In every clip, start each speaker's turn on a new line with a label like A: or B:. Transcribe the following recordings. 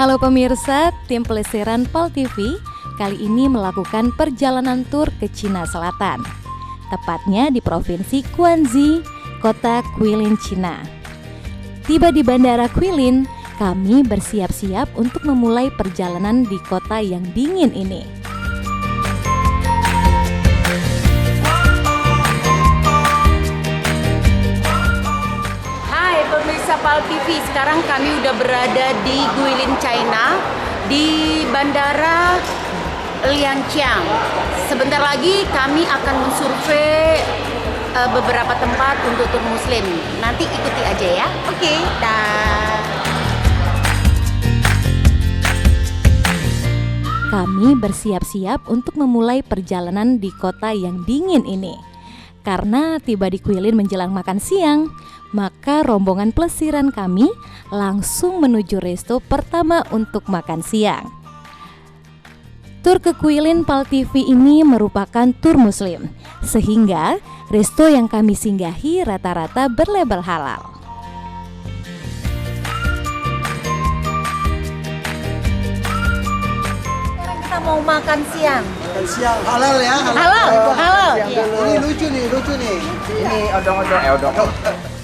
A: Halo pemirsa, tim pelesiran PAL TV kali ini melakukan perjalanan tur ke Cina Selatan, tepatnya di Provinsi Guangxi, Kota Guilin, Cina. Tiba di Bandara Guilin, kami bersiap-siap untuk memulai perjalanan di kota yang dingin ini.
B: Hai pemirsa PAL TV, sekarang kami udah berada di Guilin, China, di Bandara Lianqiang. Sebentar lagi kami akan mensurvei beberapa tempat untuk tur muslim. Nanti ikuti aja ya. Oke, dah.
A: Kami bersiap-siap untuk memulai perjalanan di kota yang dingin ini. Karena tiba di Guilin menjelang makan siang, maka rombongan pelesiran kami langsung menuju resto pertama untuk makan siang. Tur ke Guilin PAL TV ini merupakan tur muslim, sehingga resto yang kami singgahi rata-rata berlabel halal.
B: Sekarang kita mau makan siang.
C: Makan siang halal ya?
B: Halal, halal.
C: Ini lucu nih.
D: Ini odong-odong.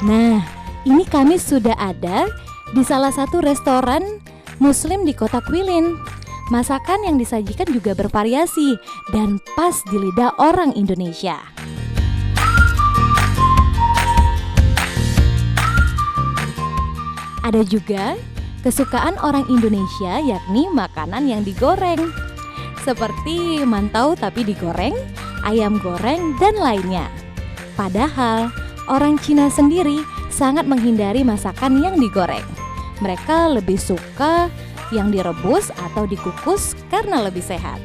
A: Nah, ini kami sudah ada di salah satu restoran muslim di kota Guilin. Masakan yang disajikan juga bervariasi dan pas di lidah orang Indonesia. Ada juga kesukaan orang Indonesia, yakni makanan yang digoreng, seperti mantau tapi digoreng, ayam goreng, dan lainnya. Padahal orang Cina sendiri sangat menghindari masakan yang digoreng. Mereka lebih suka yang direbus atau dikukus karena lebih sehat.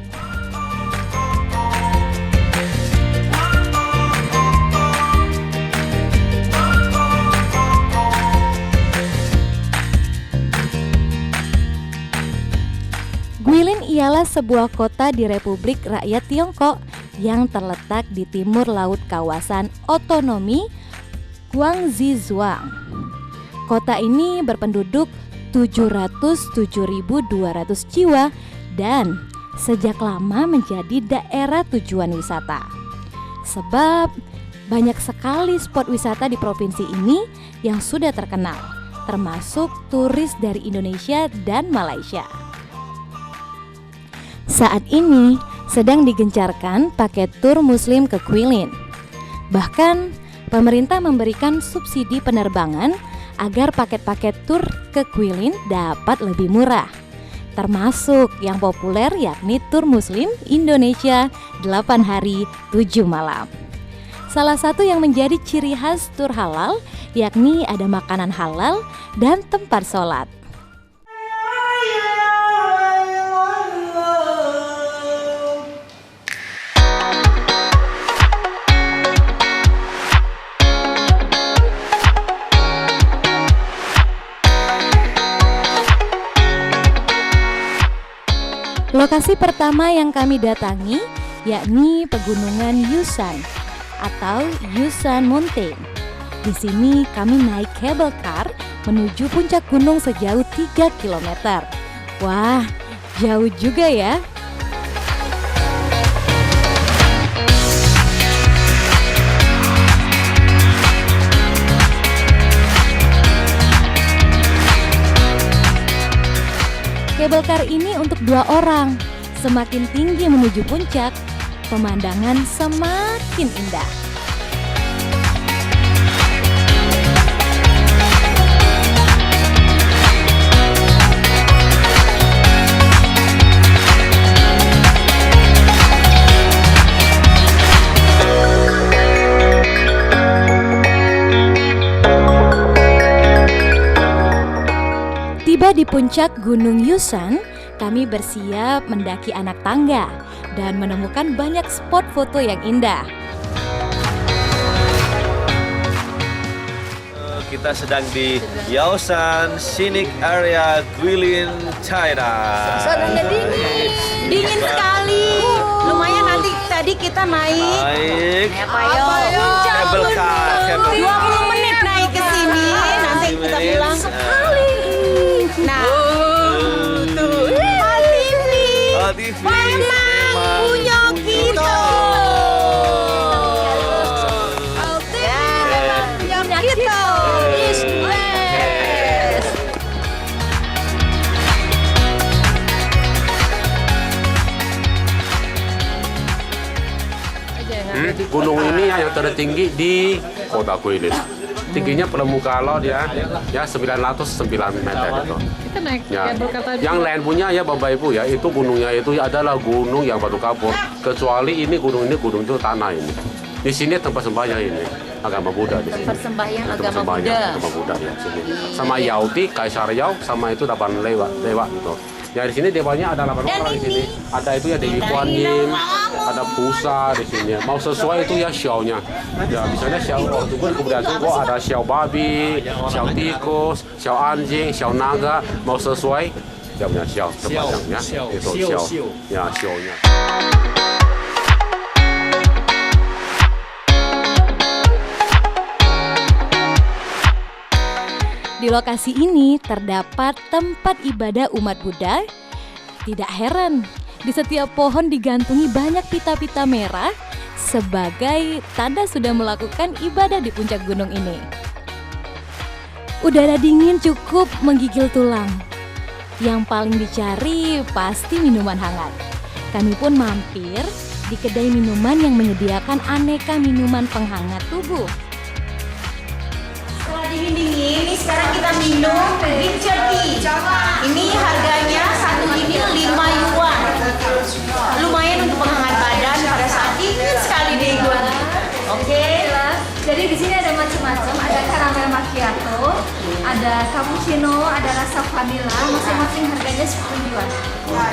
A: Guilin ialah sebuah kota di Republik Rakyat Tiongkok yang terletak di timur laut kawasan otonomi Guangxi Zhuang. Kota ini berpenduduk 707.200 jiwa dan sejak lama menjadi daerah tujuan wisata. Sebab banyak sekali spot wisata di provinsi ini yang sudah terkenal, termasuk turis dari Indonesia dan Malaysia. Saat ini sedang digencarkan paket tur muslim ke Guilin. Bahkan pemerintah memberikan subsidi penerbangan agar paket-paket tur ke Guilin dapat lebih murah. Termasuk yang populer yakni tur muslim Indonesia 8 hari 7 malam. Salah satu yang menjadi ciri khas tur halal yakni ada makanan halal dan tempat sholat. Lokasi pertama yang kami datangi yakni Pegunungan Yushan atau Yushan Mountain. Di sini kami naik cable car menuju puncak gunung sejauh 3 km. Wah, jauh juga ya. Cable car ini untuk 2 orang. Semakin tinggi menuju puncak, pemandangan semakin indah. Tiba di puncak Gunung Yushan, kami bersiap mendaki anak tangga dan menemukan banyak spot foto yang indah.
E: Kita sedang di Yaosan Scenic Area Guilin, China.
B: Suasananya dingin sekali. Lumayan kita naik. Apa yo?
E: Cable car.
B: 20 menit naik ke sini. Nanti kita bilang sekali. Nah,
E: TV
B: memang punya kita. Punya kita.
F: Gunung ini yang tertinggi di Kota Guilin. Tingginya permukaan laut ya 909 meter itu.
G: Kita naik
F: Ya.
G: kabel car tadi.
F: Yang lain punya ya Bapak Ibu ya, itu gunungnya itu adalah gunung yang batu kapur. Kecuali ini gunung itu tanah ini. Di sini tempat sembahyang ini agama Buddha di sini.
B: Persembahyang
F: Tempat
B: agama
F: sembahyang
B: Buddha.
F: agama Buddha ya sini. Sama Yauti, Kaisar Yau, sama itu 8 dewa gitu. Ya di sini dewanya ada 8 orang di sini. Ada itu ya Dewi Kuan Yin, ada Pusa di sini. Mau sesuai itu ya xiao-nya. Ya misalnya xiao waktu itu kemudian itu ada xiao babi, xiao tikus, xiao anjing, xiao naga. Mau sesuai dia punya xiao sepanjangnya itu xiao. Ya xiao-nya.
A: Di lokasi ini terdapat tempat ibadah umat Buddha. Tidak heran, di setiap pohon digantungi banyak pita-pita merah sebagai tanda sudah melakukan ibadah di puncak gunung ini. Udara dingin cukup menggigil tulang. Yang paling dicari pasti minuman hangat. Kami pun mampir di kedai minuman yang menyediakan aneka minuman penghangat tubuh.
B: Setelah dingin-dingin, sekarang kita minum ginger tea. Ini harganya satu ini 5 yuan. Lumayan untuk penghangat badan pada saat dingin sekali di gunung. Oke.
H: Jadi di sini ada macam-macam, ada caramel macchiato, ada cappuccino, ada rasa vanilla, masing-masing harganya 10 yuan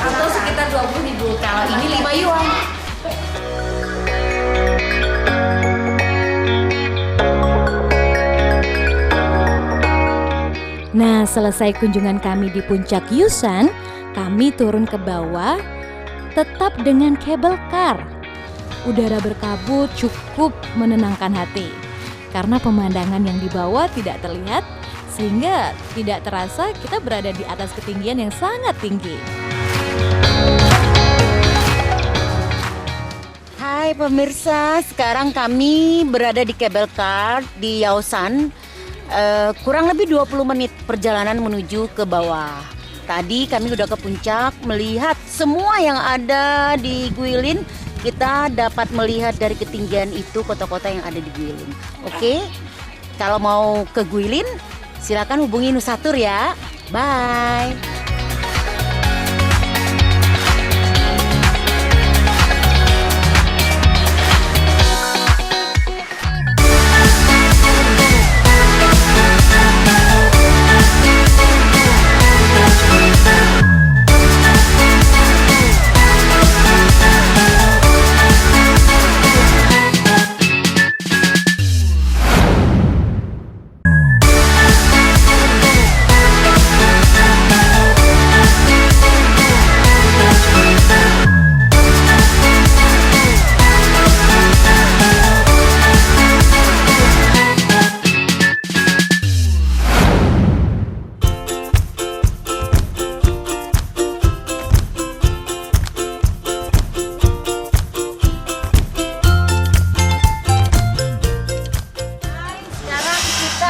H: atau sekitar 20.000.
B: Kalau ini 5 yuan.
A: Nah, selesai kunjungan kami di puncak Yusan, kami turun ke bawah tetap dengan cable car. Udara berkabut cukup menenangkan hati karena pemandangan yang di bawah tidak terlihat sehingga tidak terasa kita berada di atas ketinggian yang sangat tinggi.
B: Hai pemirsa, sekarang kami berada di cable car di Yaosan. Kurang lebih 20 menit perjalanan menuju ke bawah. Tadi kami udah ke puncak melihat semua yang ada di Guilin. Kita dapat melihat dari ketinggian itu kota-kota yang ada di Guilin. Oke, kalau mau ke Guilin silakan hubungi Nusatur ya. Bye.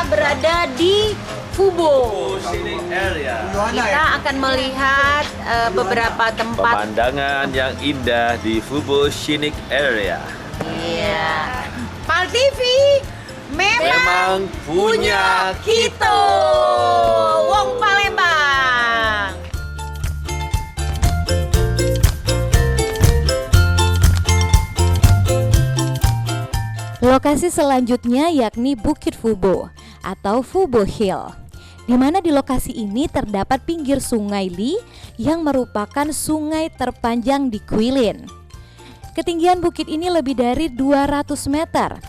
B: Berada di Fubo.
E: Scenic area.
B: Kita akan melihat beberapa tempat.
E: Pemandangan yang indah di Fubo Scenic Area.
B: Iya. Pal TV
E: Memang punya
B: kita. Wong Palembang.
A: Lokasi selanjutnya yakni Bukit Fubo atau Fubo Hill, di mana di lokasi ini terdapat pinggir sungai Li yang merupakan sungai terpanjang di Guilin. Ketinggian bukit ini lebih dari 200 meter,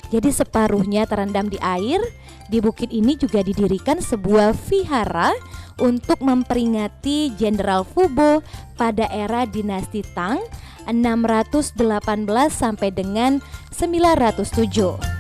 A: jadi separuhnya terendam di air. Di bukit ini juga didirikan sebuah vihara untuk memperingati Jenderal Fubo pada era dinasti Tang 618 sampai dengan 907.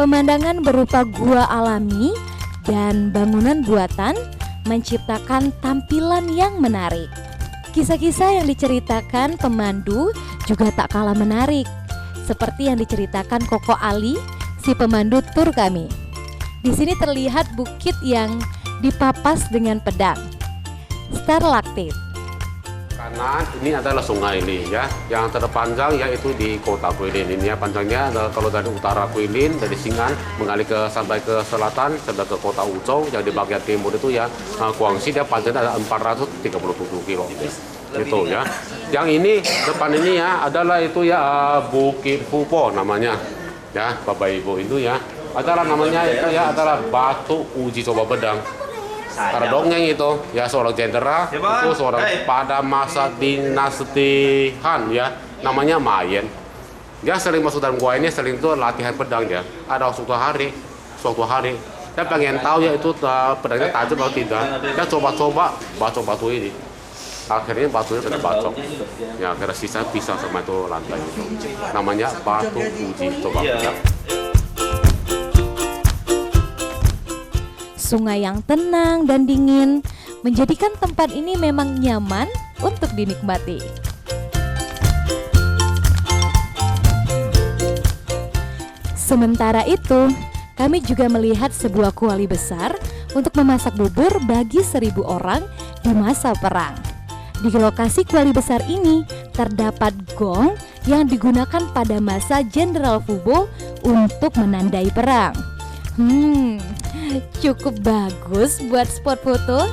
A: Pemandangan berupa gua alami dan bangunan buatan menciptakan tampilan yang menarik. Kisah-kisah yang diceritakan pemandu juga tak kalah menarik, seperti yang diceritakan Koko Ali, si pemandu tur kami. Di sini terlihat bukit yang dipapas dengan pedang, stalaktit.
F: Kanan ini adalah sungai ini ya, yang terpanjang yaitu di kota Guilin ini ya, panjangnya kalau dari utara Guilin dari Xing'an mengalir sampai ke selatan sampai ke kota Wuzhou, yang di bagian timur itu ya Guangxi, dia panjangnya ada 437 kilo itu ya. Yang ini depan ini ya adalah itu ya Bukit Fupo namanya ya, Bapak Ibu itu ya adalah namanya itu ya adalah batu uji coba pedang. Karena dongeng itu ya seorang jenderal itu seorang pada masa dinasti Han ya, namanya Ma Yan. Dia sering masuk dalam gua ini, sering itu latihan pedang ya. Ada suatu hari dia pengen tahu ya itu pedangnya tajam atau tidak. Dia coba-coba batu ini. Akhirnya batunya kena bacok. Ya kira sisa pisah sama itu lantai itu. Namanya batu uji coba pedang.
A: Sungai yang tenang dan dingin menjadikan tempat ini memang nyaman untuk dinikmati. Sementara itu, kami juga melihat sebuah kuali besar untuk memasak bubur bagi 1.000 orang di masa perang. Di lokasi kuali besar ini terdapat gong yang digunakan pada masa Jenderal Fubo untuk menandai perang. Cukup bagus buat spot foto.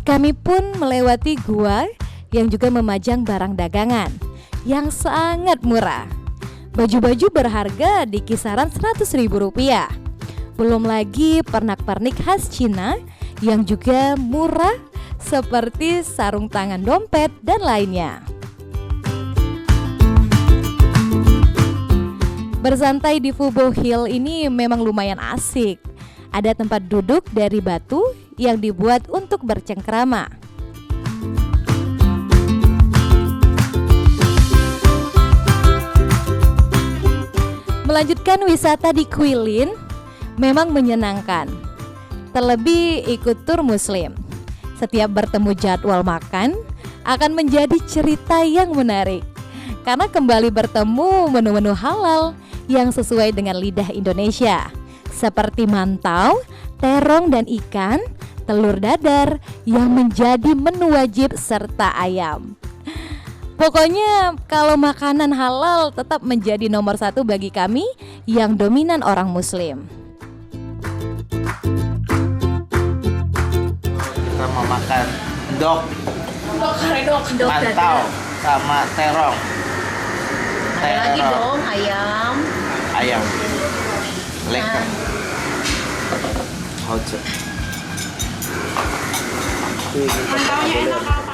A: Kami pun melewati gua yang juga memajang barang dagangan yang sangat murah. Baju-baju berharga di kisaran Rp100.000. Belum lagi pernak-pernik khas Cina yang juga murah seperti sarung tangan dompet dan lainnya. Bersantai di Fubo Hill ini memang lumayan asik. Ada tempat duduk dari batu yang dibuat untuk bercengkrama. Melanjutkan wisata di Guilin memang menyenangkan. Terlebih ikut tur muslim. Setiap bertemu jadwal makan akan menjadi cerita yang menarik. Karena kembali bertemu menu-menu halal yang sesuai dengan lidah Indonesia. Seperti mantau, terong dan ikan, telur dadar yang menjadi menu wajib serta ayam. Pokoknya kalau makanan halal tetap menjadi nomor 1 bagi kami yang dominan orang muslim.
D: Kita mau makan dok, mantau sama terong.
B: Ada lagi dong ayam.
D: Lekker. Hot.
B: Mantaunya enak.